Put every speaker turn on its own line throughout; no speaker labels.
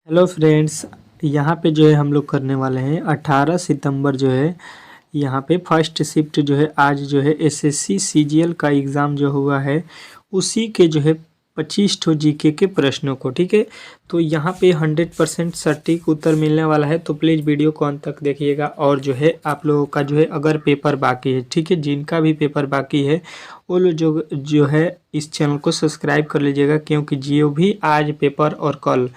Hello friends, यहाँ पे जो है हम लोग करने वाले हैं 18 सितंबर जो है यहाँ पे फर्स्ट शिफ्ट जो है आज जो है एसएससी सीजीएल का एग्ज़ाम जो हुआ है उसी के जो है 25 ठो जीके के प्रश्नों को। ठीक है, तो यहाँ पे 100% सटीक उत्तर मिलने वाला है, तो प्लीज़ वीडियो को अंत तक देखिएगा। और जो है आप लोगों का जो है अगर पेपर बाकी है, ठीक है, जिनका भी पेपर बाकी है वो लोग जो है इस चैनल को सब्सक्राइब कर लीजिएगा, क्योंकि जो भी आज पेपर और कल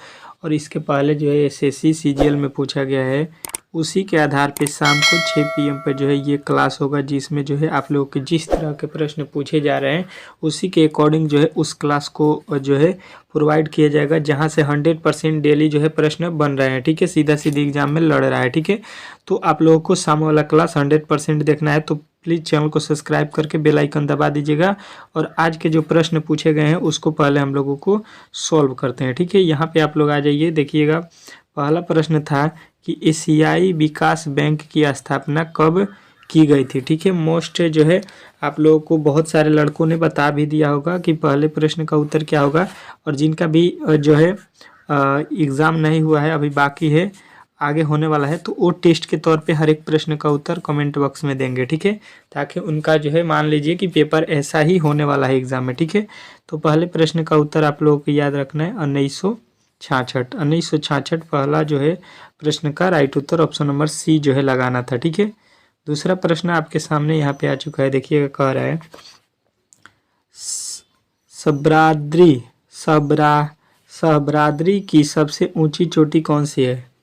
और इसके पहले जो है एसएससी सीजीएल में पूछा गया है उसी के आधार पे शाम को 6 PM पे जो है ये क्लास होगा, जिसमें जो है आप लोगों के जिस तरह के प्रश्न पूछे जा रहे हैं उसी के अकॉर्डिंग जो है उस क्लास को जो है प्रोवाइड किया जाएगा, जहां से 100% डेली जो है प्रश्न बन रहे हैं। ठीक है, सीधा सीधी एग्जाम में लड़ रहा है। ठीक है, तो आप लोगों को शाम वाला क्लास 100% देखना है, तो प्लीज़ चैनल को सब्सक्राइब करके बेल आइकन दबा दीजिएगा। और आज के जो प्रश्न पूछे गए हैं उसको पहले हम लोगों को सॉल्व करते हैं। ठीक है, यहाँ पे आप लोग आ जाइए, देखिएगा। पहला प्रश्न था कि एशियाई विकास बैंक की स्थापना कब की गई थी। ठीक है, मोस्ट जो है आप लोगों को बहुत सारे लड़कों ने बता भी दिया होगा कि पहले प्रश्न का उत्तर क्या होगा। और जिनका भी जो है एग्ज़ाम नहीं हुआ है, अभी बाकी है, आगे होने वाला है, तो वो टेस्ट के तौर पे हर एक प्रश्न का उत्तर कमेंट बॉक्स में देंगे। ठीक है, ताकि उनका जो है मान लीजिए कि पेपर ऐसा ही होने वाला है एग्ज़ाम में। ठीक है, तो पहले प्रश्न का उत्तर आप लोगों को याद रखना है 1966 पहला जो है प्रश्न का राइट उत्तर ऑप्शन नंबर सी जो है लगाना था। ठीक है, दूसरा प्रश्न आपके सामने यहाँ पे आ चुका है, देखिएगा। कह रहा है सहस्राद्री की सबसे ऊंची चोटी कौन सी है।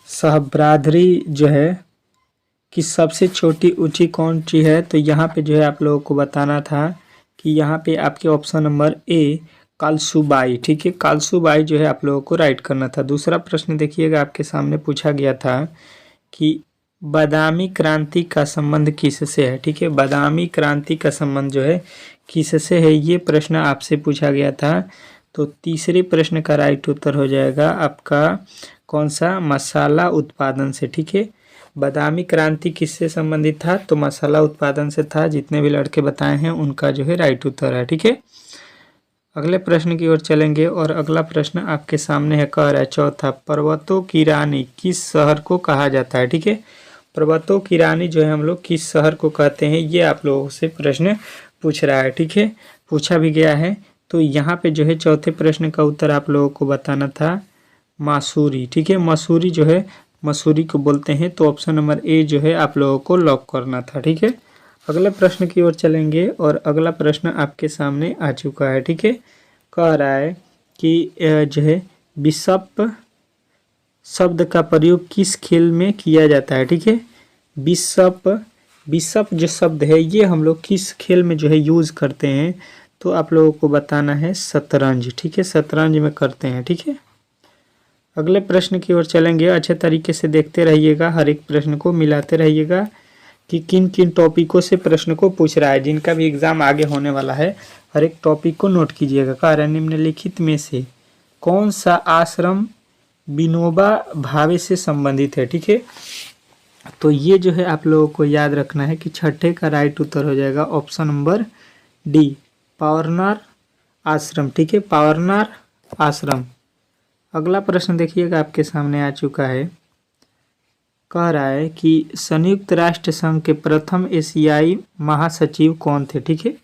सहस्राद्री जो है कि सबसे छोटी ऊंची कौन सी है, तो यहाँ पे जो है आप लोगों को बताना था कि यहाँ पे आपके ऑप्शन नंबर ए कालसुबाई। ठीक है, कालसुबाई जो है आप लोगों को राइट करना था। दूसरा प्रश्न देखिएगा, आपके सामने पूछा गया था कि बादामी क्रांति का संबंध किससे है। ठीक है, बादामी क्रांति का संबंध जो है किससे है, ये प्रश्न आपसे पूछा गया था। तो तीसरे प्रश्न का राइट उत्तर हो जाएगा आपका कौन सा, मसाला उत्पादन से। ठीक है, बादामी क्रांति किससे संबंधित था, तो मसाला उत्पादन से था। जितने भी लड़के बताए हैं उनका जो है राइट उत्तर है। ठीक है, अगले प्रश्न की ओर चलेंगे और अगला प्रश्न आपके सामने है। कह रहा है चौथा, पर्वतों की रानी किस शहर को कहा जाता है। ठीक है, पर्वतों की रानी जो है हम लोग किस शहर को कहते हैं, ये आप लोगों से प्रश्न पूछ रहा है। ठीक है, पूछा भी गया है, तो यहाँ पे जो है चौथे प्रश्न का उत्तर आप लोगों को बताना था मसूरी। ठीक है, मसूरी जो है मसूरी को बोलते हैं, तो ऑप्शन नंबर ए जो है आप लोगों को लॉक करना था। ठीक है, अगले प्रश्न की ओर चलेंगे और अगला प्रश्न आपके सामने आ चुका है। ठीक है, कह रहा है कि जो है बिशप शब्द का प्रयोग किस खेल में किया जाता है। ठीक है, बिशप जो शब्द है ये हम लोग किस खेल में जो है यूज़ करते हैं, तो आप लोगों को बताना है शतरंज। ठीक है, शतरंज में करते हैं। ठीक है, अगले प्रश्न की ओर चलेंगे। अच्छे तरीके से देखते रहिएगा, हर एक प्रश्न को मिलाते रहिएगा कि किन किन टॉपिकों से प्रश्न को पूछ रहा है। जिनका भी एग्ज़ाम आगे होने वाला है हर एक टॉपिक को नोट कीजिएगा। कह रहा है निम्नलिखित में से कौन सा आश्रम विनोबा भावे से संबंधित है। ठीक है, तो ये जो है आप लोगों को याद रखना है कि छठे का राइट उत्तर हो जाएगा ऑप्शन नंबर डी, पावरनार आश्रम। ठीक है, पावरनार आश्रम। अगला प्रश्न देखिएगा, आपके सामने आ चुका है। कह रहा है कि संयुक्त राष्ट्र संघ के प्रथम एशियाई महासचिव कौन थे। ठीक है,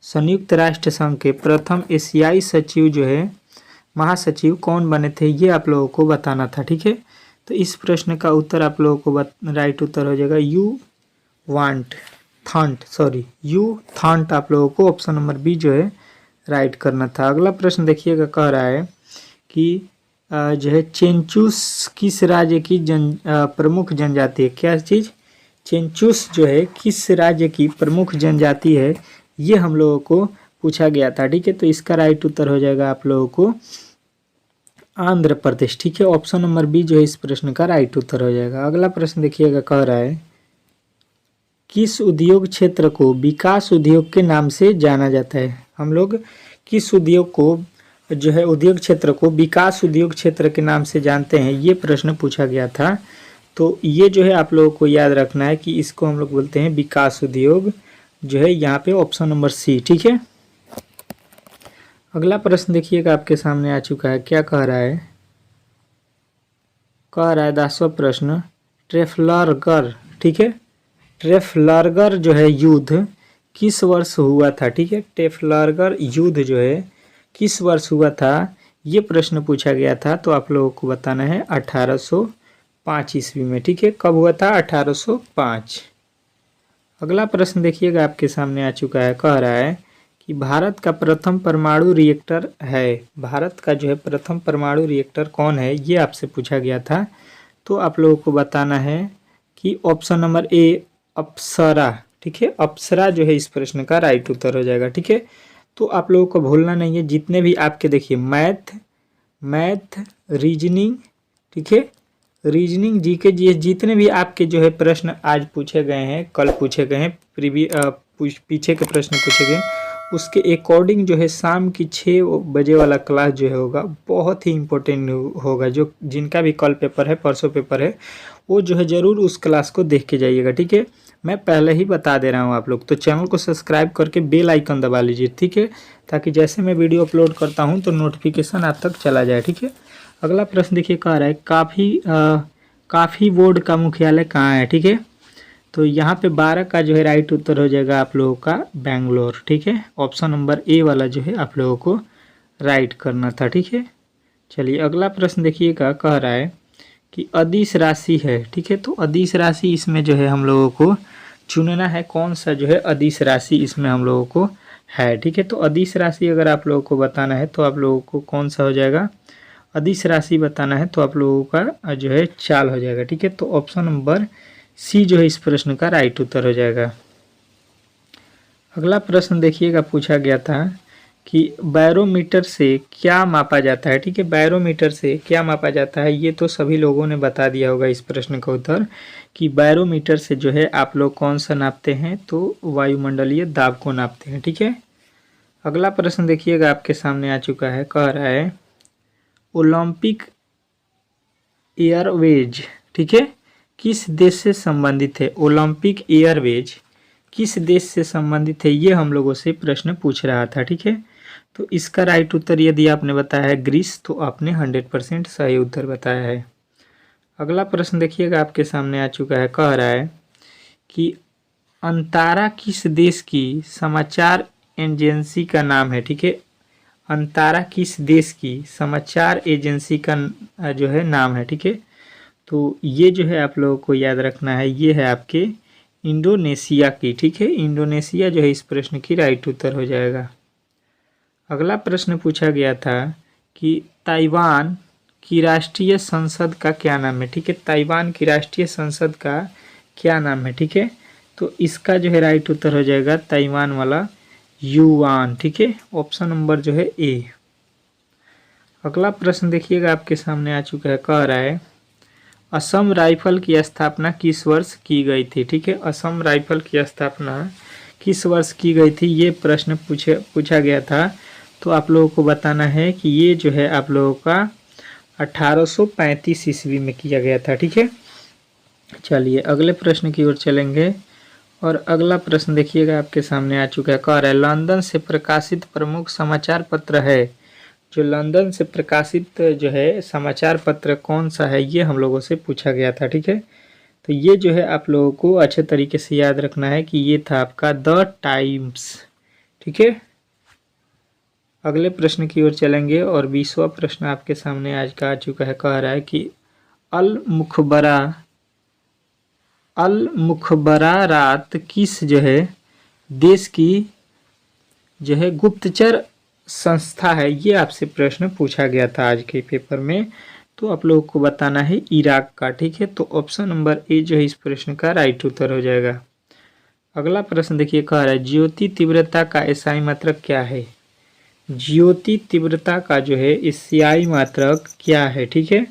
संयुक्त राष्ट्र संघ के प्रथम एशियाई सचिव जो है महासचिव कौन बने थे, ये आप लोगों को बताना था। ठीक है, तो इस प्रश्न का उत्तर आप लोगों को राइट उत्तर हो जाएगा यू थांट। आप लोगों को ऑप्शन नंबर बी जो है राइट करना था। अगला प्रश्न देखिएगा, कह रहा है कि जो है चेंचूस किस राज्य की प्रमुख जनजाति है। क्या चीज़, चेंचूस जो है किस राज्य की प्रमुख जनजाति है, ये हम लोगों को पूछा गया था। ठीक है, तो इसका राइट उत्तर हो जाएगा आप लोगों को आंध्र प्रदेश। ठीक है, ऑप्शन नंबर बी जो है इस प्रश्न का राइट उत्तर हो जाएगा। अगला प्रश्न देखिएगा, कह रहा है किस उद्योग क्षेत्र को विकास उद्योग के नाम से जाना जाता है। हम लोग किस उद्योग को जो है उद्योग क्षेत्र को विकास उद्योग क्षेत्र के नाम से जानते हैं, ये प्रश्न पूछा गया था। तो ये जो है आप लोगों को याद रखना है कि इसको हम लोग बोलते हैं विकास उद्योग, जो है यहाँ पे ऑप्शन नंबर सी। ठीक है, अगला प्रश्न देखिएगा, आपके सामने आ चुका है। क्या कह रहा है कह रहा है 10वां प्रश्न, ट्रेफलगर, ठीक है, ट्रेफलगर जो है युद्ध किस वर्ष हुआ था, ठीक है, ट्रेफलगर युद्ध जो है किस वर्ष हुआ था, ये प्रश्न पूछा गया था। तो आप लोगों को बताना है 1805 ईस्वी में, ठीक है। कब हुआ था? 1805। अगला प्रश्न देखिएगा आपके सामने आ चुका है, कह रहा है कि भारत का प्रथम परमाणु रिएक्टर है, भारत का जो है प्रथम परमाणु रिएक्टर कौन है, ये आपसे पूछा गया था। तो आप लोगों को बताना है कि ऑप्शन नंबर ए अप्सरा, ठीक है, अप्सरा जो है इस प्रश्न का राइट उत्तर हो जाएगा, ठीक है। तो आप लोगों को भूलना नहीं है, जितने भी आपके देखिए मैथ रीजनिंग, ठीक है, रीजनिंग जीके जितने भी आपके जो है प्रश्न आज पूछे गए हैं, कल पूछे गए हैं, पीछे के प्रश्न पूछे गए, उसके अकॉर्डिंग जो है शाम की 6 बजे वाला क्लास जो है होगा बहुत ही इम्पोर्टेंट होगा। जो जिनका भी कल पेपर है, परसों पेपर है, वो जो है ज़रूर उस क्लास को देख के जाइएगा, ठीक है। मैं पहले ही बता दे रहा हूँ आप लोग, तो चैनल को सब्सक्राइब करके बेल आइकन दबा लीजिए, ठीक है, ताकि जैसे मैं वीडियो अपलोड करता हूँ तो नोटिफिकेशन आप तक चला जाए, ठीक है। अगला प्रश्न देखिए, कह रहा है काफ़ी बोर्ड का मुख्यालय कहाँ है, ठीक है। तो यहाँ पे 12 का जो है राइट उत्तर हो जाएगा आप लोगों का बेंगलोर, ठीक है। ऑप्शन नंबर ए वाला जो है आप लोगों को राइट करना था, ठीक है। चलिए अगला प्रश्न देखिएगा, कह रहा है कि अदिश राशि है, ठीक है। तो अदिश राशि इसमें जो है हम लोगों को चुनना है, कौन सा जो है अदिश राशि इसमें हम लोगों को है, ठीक है। तो अदिश राशि अगर आप लोगों को बताना है तो आप लोगों को कौन सा हो जाएगा, अदिश राशि बताना है तो आप लोगों का जो है चाल हो जाएगा, ठीक है। तो ऑप्शन नंबर सी जो है इस प्रश्न का राइट उत्तर हो जाएगा। अगला प्रश्न देखिएगा, पूछा गया था कि बैरोमीटर से क्या मापा जाता है, ठीक है। बैरोमीटर से क्या मापा जाता है, ये तो सभी लोगों ने बता दिया होगा इस प्रश्न का उत्तर, कि बैरोमीटर से जो है आप लोग कौन सा नापते हैं, तो वायुमंडलीय दाब को नापते हैं, ठीक है। अगला प्रश्न देखिएगा आपके सामने आ चुका है, कह रहा है ओलंपिक एयरवेज, ठीक है, किस देश से संबंधित है, ओलंपिक एयरवेज किस देश से संबंधित है, ये हम लोगों से प्रश्न पूछ रहा था, ठीक है। तो इसका राइट उत्तर यदि आपने बताया है ग्रीस, तो आपने 100% सही उत्तर बताया है। अगला प्रश्न देखिएगा आपके सामने आ चुका है, कह रहा है कि अंतारा किस देश की समाचार एजेंसी का नाम है, ठीक है। अंतारा किस देश की समाचार एजेंसी का जो है नाम है, ठीक है। तो ये जो है आप लोगों को याद रखना है, ये है आपके इंडोनेशिया की, ठीक है। इंडोनेशिया जो है इस प्रश्न की राइट उत्तर हो जाएगा। अगला प्रश्न पूछा गया था कि ताइवान की राष्ट्रीय संसद का क्या नाम है, ठीक है। ताइवान की राष्ट्रीय संसद का क्या नाम है, ठीक है। तो इसका जो है राइट उत्तर हो जाएगा ताइवान वाला युआन, ठीक है। ऑप्शन नंबर जो है ए। अगला प्रश्न देखिएगा आपके सामने आ चुका है, कह रहा है असम राइफल की स्थापना किस वर्ष की गई थी, ठीक है। असम राइफल की स्थापना किस वर्ष की गई थी, ये प्रश्न पूछा गया था। तो आप लोगों को बताना है कि ये जो है आप लोगों का 1835 ईस्वी में किया गया था, ठीक है। चलिए अगले प्रश्न की ओर चलेंगे, और अगला प्रश्न देखिएगा आपके सामने आ चुका है, कह रहा है लंदन से प्रकाशित प्रमुख समाचार पत्र है, जो लंदन से प्रकाशित जो है समाचार पत्र कौन सा है, ये हम लोगों से पूछा गया था, ठीक है। तो ये जो है आप लोगों को अच्छे तरीके से याद रखना है कि ये था आपका द टाइम्स, ठीक है। अगले प्रश्न की ओर चलेंगे, और 20वां प्रश्न आपके सामने आज का आ चुका है, कह रहा है कि अल मुखबरात किस जो है देश की जो है गुप्तचर संस्था है, ये आपसे प्रश्न पूछा गया था आज के पेपर में। तो आप लोगों को बताना है इराक का, ठीक है। तो ऑप्शन नंबर ए जो है इस प्रश्न का राइट उत्तर हो जाएगा। अगला प्रश्न देखिए, कह रहा है ज्योति तीव्रता का एसआई मात्रक क्या है, ज्योति तीव्रता का जो है एसआई मात्रक क्या है, ठीक है।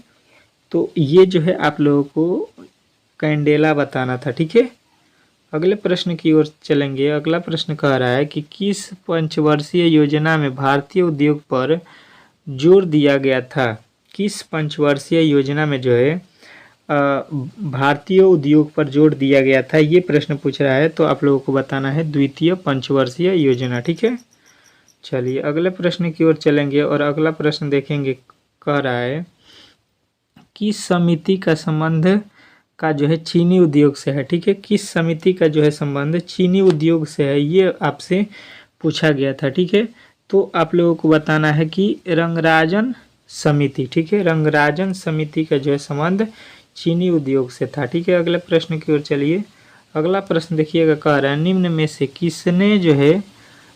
तो ये जो है आप लोगों को कैंडेला बताना था, ठीक है। अगले प्रश्न की ओर चलेंगे। अगला प्रश्न कह रहा है कि किस पंचवर्षीय योजना में भारतीय उद्योग पर जोर दिया गया था, किस पंचवर्षीय योजना में जो है भारतीय उद्योग पर जोर दिया गया था, ये प्रश्न पूछ रहा है। तो आप लोगों को बताना है द्वितीय पंचवर्षीय योजना, ठीक है। चलिए अगले प्रश्न की ओर चलेंगे, और अगला प्रश्न देखेंगे, कह रहा है किस समिति का संबंध का जो है चीनी उद्योग से है। ठीक है, किस समिति का जो है संबंध चीनी उद्योग से है, ये आपसे पूछा गया था। ठीक है, तो आप लोगों को बताना है कि रंगराजन समिति। ठीक है, रंगराजन समिति का जो है संबंध चीनी उद्योग से था। ठीक है, अगले प्रश्न की ओर चलिए। अगला प्रश्न देखिएगा, कह रहा है निम्न में से किसने जो है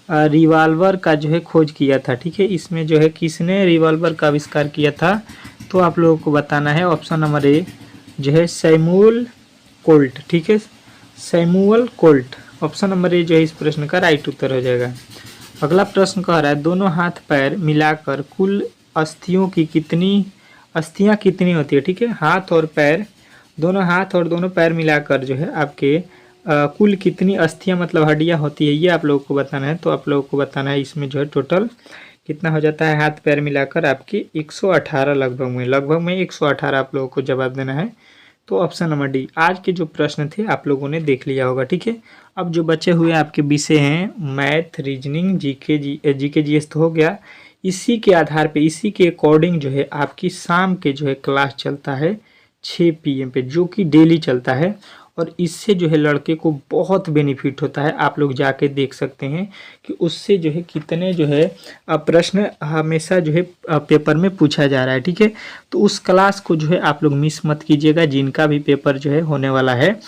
रिवाल्वर का जो है खोज किया था। ठीक है, इसमें जो है किसने रिवाल्वर का आविष्कार किया था, तो आप लोगों को बताना है ऑप्शन नंबर ए जो है सैमुअल कोल्ट। ठीक है, Samuel Colt, option number A जो है इस प्रश्न का राइट उत्तर हो जाएगा। अगला प्रश्न कह रहा है दोनों हाथ पैर मिलाकर कुल अस्थियां कितनी होती है। ठीक है, हाथ और पैर, दोनों हाथ और दोनों पैर मिलाकर जो है आपके कुल कितनी अस्थियां मतलब हड्डियां होती है, ये आप लोगों को बताना है। तो आप लोगों को बताना है इसमें जो है टोटल कितना हो जाता है हाथ पैर मिलाकर आपकी 118 लगभग में 118 आप लोगों को जवाब देना है। तो ऑप्शन नंबर डी। आज के जो प्रश्न थे आप लोगों ने देख लिया होगा। ठीक है, अब जो बचे हुए आपके विषय हैं मैथ, रीजनिंग, जीके जीएस तो हो गया। इसी के आधार पे, इसी के अकॉर्डिंग जो है आपकी शाम के जो है क्लास चलता है 6 PM पे, जो कि डेली चलता है। और इससे जो है लड़के को बहुत बेनिफिट होता है। आप लोग जाके देख सकते हैं कि उससे जो है कितने जो है प्रश्न हमेशा जो है पेपर में पूछा जा रहा है। ठीक है, तो उस क्लास को जो है आप लोग मिस मत कीजिएगा, जिनका भी पेपर जो है होने वाला है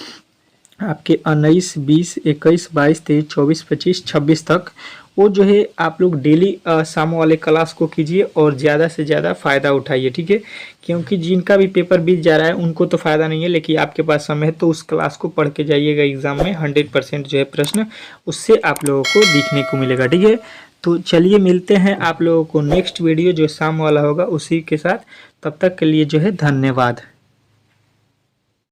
आपके 19, 20, 21, 22, 23, 24, 25, 26 तक, वो जो है आप लोग डेली शाम वाले क्लास को कीजिए और ज़्यादा से ज़्यादा फ़ायदा उठाइए। ठीक है, क्योंकि जिनका भी पेपर बीत जा रहा है उनको तो फ़ायदा नहीं है, लेकिन आपके पास समय है तो उस क्लास को पढ़ के जाइएगा। एग्ज़ाम में 100% जो है प्रश्न उससे आप लोगों को दिखने को मिलेगा। ठीक है, तो चलिए मिलते हैं आप लोगों को नेक्स्ट वीडियो जो शाम वाला होगा उसी के साथ। तब तक के लिए जो है धन्यवाद।